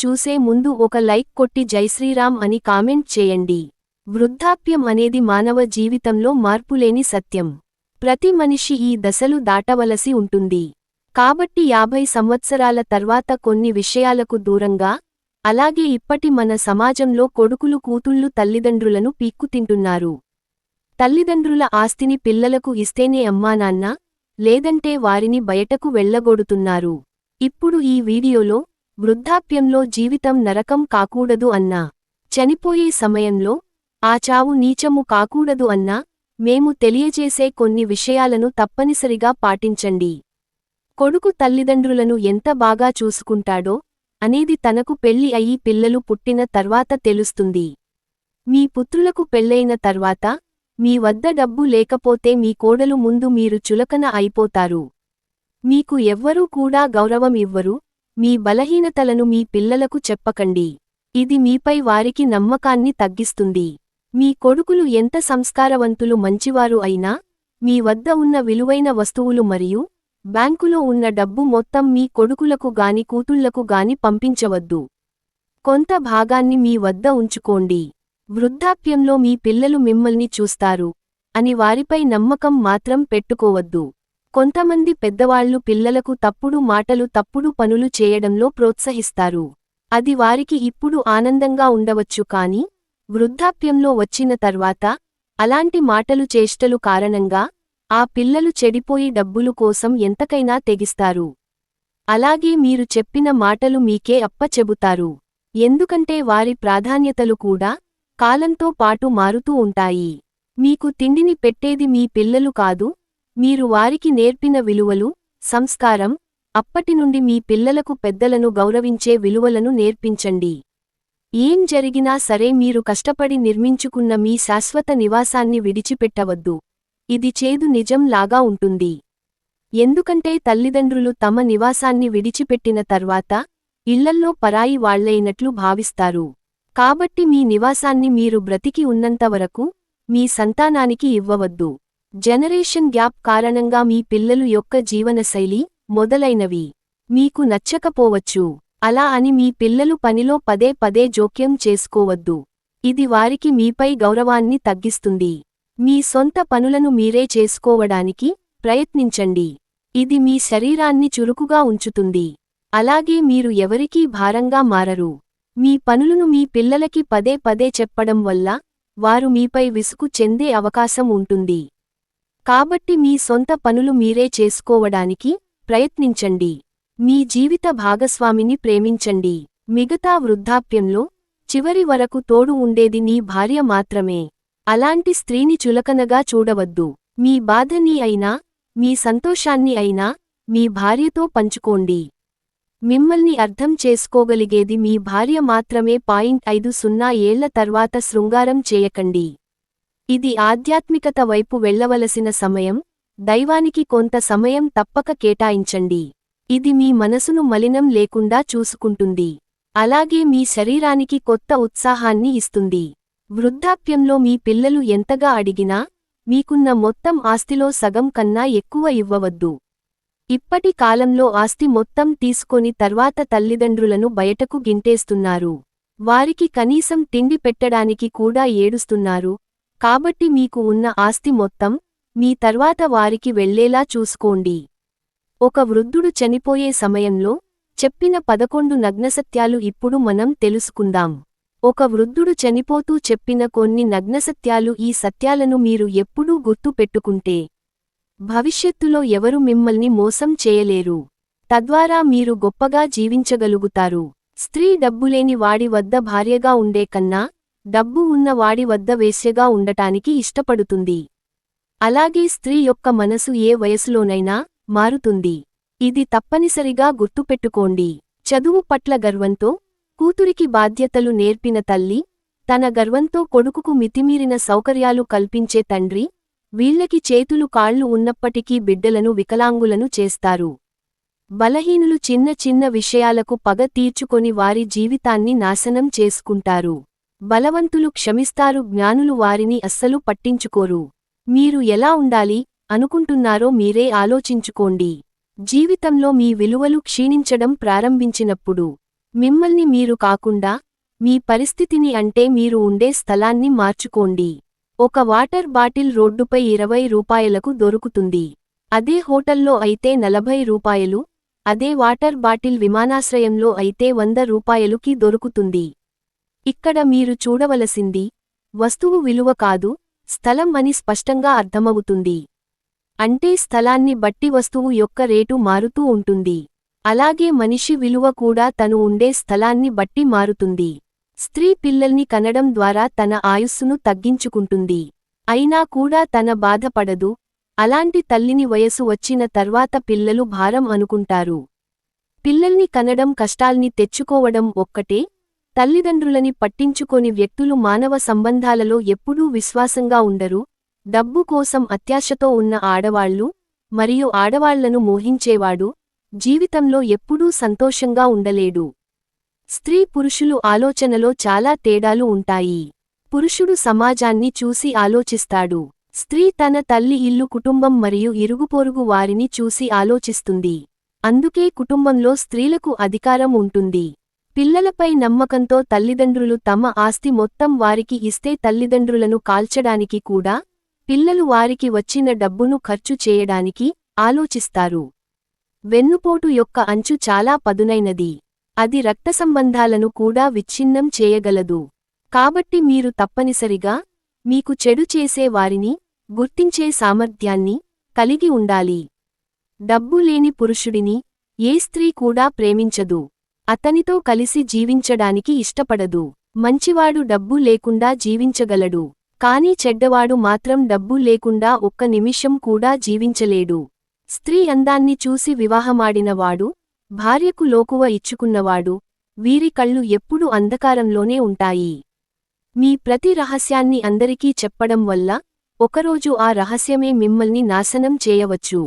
చూసే ముందు ఒక లైక్ కొట్టి జైశ్రీరామ్ అని కామెంట్ చేయండి. వృద్ధాప్యం అనేది మానవ జీవితంలో మార్పులేని సత్యం. ప్రతి మనిషి ఈ దశలు దాటవలసి ఉంటుంది. కాబట్టి 50 సంవత్సరాల తర్వాత కొన్ని విషయాలకు దూరంగా, అలాగే ఇప్పటి మన సమాజంలో కొడుకులు కూతుళ్ళు తల్లిదండ్రులను పీక్కుతింటున్నారు. తల్లిదండ్రుల ఆస్తిని పిల్లలకు ఇస్తేనే అమ్మానాన్న, లేదంటే వారిని బయటకు వెళ్లగొడుతున్నారు. ఇప్పుడు ఈ వీడియోలో, వృద్ధాప్యంలో జీవితం నరకం కాకూడదు అన్నా, చనిపోయే సమయంలో, ఆ చావు నీచము కాకూడదు అన్నా, మేము తెలియజేసే కొన్ని విషయాలను తప్పనిసరిగా పాటించండి. కొడుకు తల్లిదండ్రులను ఎంత బాగా చూసుకుంటాడో, అనేది తనకు పెళ్లి అయి పిల్లలు పుట్టిన తర్వాత తెలుస్తుంది. మీ పుత్రులకు పెళ్లైన తర్వాత, మీ వద్ద డబ్బు లేకపోతే మీ కోడలు ముందు మీరు చులకన అయిపోతారు. మీకు ఎవ్వరూ కూడా గౌరవం ఇవ్వరు. మీ బలహీనతలను మీ పిల్లలకు చెప్పకండి. ఇది మీపై వారికి నమ్మకాన్ని తగ్గిస్తుంది. మీ కొడుకులు ఎంత సంస్కారవంతులు మంచివారు అయినా, మీ వద్ద ఉన్న విలువైన వస్తువులు మరియు బ్యాంకులో ఉన్న డబ్బు మొత్తం మీ కొడుకులకు గాని కూతుళ్లకు గాని పంపించవద్దు. కొంత భాగాన్ని మీ వద్ద ఉంచుకోండి. వృద్ధాప్యంలో మీ పిల్లలు మిమ్మల్ని చూస్తారు అని వారిపై నమ్మకం మాత్రం పెట్టుకోవద్దు. కొంతమంది పెద్దవాళ్లు పిల్లలకు తప్పుడు మాటలు తప్పుడు పనులు చేయడంలో ప్రోత్సహిస్తారు. అది వారికి ఇప్పుడు ఆనందంగా ఉండవచ్చు కానీ, వృద్ధాప్యంలో వచ్చిన తర్వాత, అలాంటి మాటలు చేష్టలు కారణంగా, ఆ పిల్లలు చెడిపోయి డబ్బులు కోసం ఎంతకైనా తెగిస్తారు. అలాగే మీరు చెప్పిన మాటలు మీకే అప్పచెబుతారు. ఎందుకంటే వారి ప్రాధాన్యతలు కూడా, కాలంతో పాటు మారుతూ ఉంటాయి. మీకు తిండిని పెట్టేది మీ పిల్లలు కాదు, మీరు వారికి నేర్పిన విలువలు, సంస్కారం, అప్పటినుండి మీ పిల్లలకు పెద్దలను గౌరవించే విలువలను నేర్పించండి. ఏం జరిగినా సరే మీరు కష్టపడి నిర్మించుకున్న మీ శాశ్వత నివాసాన్ని విడిచిపెట్టవద్దు. ఇది చేదు నిజం లాగా ఉంటుంది. ఎందుకంటే తల్లిదండ్రులు తమ నివాసాన్ని విడిచిపెట్టిన తర్వాత, ఇళ్లల్లో పరాయి వాళ్లైనట్లు భావిస్తారు. కాబట్టి మీ నివాసాన్ని మీరు బ్రతికి ఉన్నంతవరకు, మీ సంతానానికి ఇవ్వవద్దు. జనరేషన్ గ్యాప్ కారణంగా మీ పిల్లలు యొక్క జీవనశైలి, మొదలైనవి మీకు నచ్చకపోవచ్చు. అలా అని మీ పిల్లలు పనిలో పదే పదే జోక్యం చేసుకోవద్దు. ఇది వారికి మీపై గౌరవాన్ని తగ్గిస్తుంది. మీ సొంత పనులను మీరే చేసుకోవడానికి ప్రయత్నించండి. ఇది మీ శరీరాన్ని చురుకుగా ఉంచుతుంది. అలాగే మీరు ఎవరికీ భారంగా మారరు. మీ పనులను మీ పిల్లలకి పదే పదే చెప్పడం వల్ల, వారు మీపై విసుగు చెందే అవకాశం ఉంటుంది. కాబట్టి మీ సొంత పనులు మీరే చేసుకోవడానికి ప్రయత్నించండి. మీ జీవిత భాగస్వామిని ప్రేమించండి. మిగతా వృద్ధాప్యంలో, చివరి వరకు తోడు ఉండేది నీ భార్య మాత్రమే. అలాంటి స్త్రీని చులకనగా చూడవద్దు. మీ బాధని అయినా, మీ సంతోషాన్ని అయినా, మీ భార్యతో పంచుకోండి. మిమ్మల్ని అర్థం చేసుకోగలిగేది మీ భార్య మాత్రమే. 50 ఏళ్ల తర్వాత శృంగారం చేయకండి. ఇది ఆధ్యాత్మికత వైపు వెళ్లవలసిన సమయం. దైవానికి కొంత సమయం తప్పక కేటాయించండి. ఇది మీ మనసును మలినం లేకుండా చూసుకుంటుంది. అలాగే మీ శరీరానికి కొత్త ఉత్సాహాన్ని ఇస్తుంది. వృద్ధాప్యంలో మీ పిల్లలు ఎంతగా అడిగినా, మీకున్న మొత్తం ఆస్తిలో సగం కన్నా ఎక్కువ ఇవ్వవద్దు. ఇప్పటి కాలంలో ఆస్తి మొత్తం తీసుకొని తర్వాత తల్లిదండ్రులను బయటకు గింటేస్తున్నారు. వారికి కనీసం తిండి పెట్టడానికి కూడా ఏడుస్తున్నారు. కాబట్టి మీకు ఉన్న ఆస్తి మొత్తం, మీ తర్వాత వారికి వెళ్లేలా చూసుకోండి. ఒక వృద్ధుడు చనిపోయే సమయంలో, చెప్పిన 11 నగ్నసత్యాలు ఇప్పుడు మనం తెలుసుకుందాం. ఒక వృద్ధుడు చనిపోతూ చెప్పిన కొన్ని నగ్నసత్యాలు. ఈ సత్యాలను మీరు ఎప్పుడూ గుర్తు పెట్టుకుంటే, భవిష్యత్తులో ఎవరు మిమ్మల్ని మోసం చేయలేరు. తద్వారా మీరు గొప్పగా జీవించగలుగుతారు. స్త్రీ డబ్బులేని వాడి వద్ద భార్యగా ఉండే కన్నా, డబ్బు ఉన్న వాడి వద్ద వేశ్యగా ఉండటానికి ఇష్టపడుతుంది. అలాగే స్త్రీ యొక్క మనసు ఏ వయసులోనైనా మారుతుంది. ఇది తప్పనిసరిగా గుర్తుపెట్టుకోండి. చదువు పట్ల గర్వంతో, కూతురికి బాధ్యతలు నేర్పిన తల్లి, తన గర్వంతో కొడుకుకు మితిమీరిన సౌకర్యాలు కల్పించే తండ్రి, వీళ్లకి చేతులు కాళ్లు ఉన్నప్పటికీ బిడ్డలను వికలాంగులను చేస్తారు. బలహీనులు చిన్న చిన్న విషయాలకు పగ తీర్చుకొని వారి జీవితాన్ని నాశనం చేసుకుంటారు. బలవంతులు క్షమిస్తారు, జ్ఞానులు వారిని అస్సలు పట్టించుకోరు. మీరు ఎలా ఉండాలి అనుకుంటున్నారో మీరే ఆలోచించుకోండి. జీవితంలో మీ విలువలు క్షీణించడం ప్రారంభించినప్పుడు, మిమ్మల్ని మీరు కాకుండా మీ పరిస్థితిని అంటే మీరు ఉండే స్థలాన్ని మార్చుకోండి. ఒక వాటర్ బాటిల్ రోడ్డుపై 20 రూపాయలకు దొరుకుతుంది. అదే హోటల్లో అయితే 40 రూపాయలు, అదే వాటర్ బాటిల్ విమానాశ్రయంలో అయితే 100 రూపాయలుకి దొరుకుతుంది. ఇక్కడ మీరు చూడవలసింది వస్తువు విలువ కాదు, స్థలం అని స్పష్టంగా అర్థమవుతుంది. అంటే స్థలాన్ని బట్టి వస్తువు యొక్క రేటు మారుతూ ఉంటుంది. అలాగే మనిషి విలువ కూడా తను ఉండే స్థలాన్ని బట్టి మారుతుంది. స్త్రీ పిల్లల్ని కనడం ద్వారా తన ఆయుస్సును తగ్గించుకుంటుంది. అయినా కూడా తన బాధపడదు. అలాంటి తల్లిని వయసు వచ్చిన తర్వాత పిల్లలు భారం అనుకుంటారు. పిల్లల్ని కనడం కష్టాల్ని తెచ్చుకోవడం ఒక్కటే. తల్లిదండ్రులని పట్టించుకోని వ్యక్తులు మానవ సంబంధాలలో ఎప్పుడూ విశ్వాసంగా ఉండరు. డబ్బు కోసం అత్యాశతో ఉన్న ఆడవాళ్లు మరియు ఆడవాళ్లను మోహించేవాడు జీవితంలో ఎప్పుడూ సంతోషంగా ఉండలేడు. స్త్రీ పురుషులు ఆలోచనలో చాలా తేడాలు ఉంటాయి. పురుషుడు సమాజాన్ని చూసి ఆలోచిస్తాడు. స్త్రీ తన తల్లి ఇల్లు కుటుంబం మరియు ఇరుగుపొరుగు వారిని చూసి ఆలోచిస్తుంది. అందుకే కుటుంబంలో స్త్రీలకు అధికారం ఉంటుంది. పిల్లలపై నమ్మకంతో తల్లిదండ్రులు తమ ఆస్తి మొత్తం వారికి ఇస్తే తల్లిదండ్రులను కాల్చడానికి కూడా పిల్లలు వారికి వచ్చిన డబ్బును ఖర్చు చేయడానికి ఆలోచిస్తారు. వెన్నుపోటు యొక్క అంచు చాలా పదునైనది. అది రక్త సంబంధాలను కూడా విచ్ఛిన్నం చేయగలదు. కాబట్టి మీరు తప్పనిసరిగా మీకు చెడు చేసే వారిని గుర్తించే సామర్థ్యాన్ని కలిగి ఉండాలి. డబ్బు లేని పురుషుడిని ఏ స్త్రీ కూడా ప్రేమించదు. అతనితో కలిసి జీవించడానికి ఇష్టపడదు. మంచివాడు డబ్బు లేకుండా జీవించగలడు. కానీ చెడ్డవాడు మాత్రం డబ్బు లేకుండా ఒక్క నిమిషం కూడా జీవించలేడు. స్త్రీ అందాన్ని చూసి వివాహమాడినవాడు, భార్యకు లోకువ ఇచ్చుకున్నవాడు, వీరి కళ్ళు ఎప్పుడూ అంధకారంలోనే ఉంటాయి. మీ ప్రతి రహస్యాన్ని అందరికీ చెప్పడం వల్ల ఒకరోజు ఆ రహస్యమే మిమ్మల్ని నాశనం చేయవచ్చు.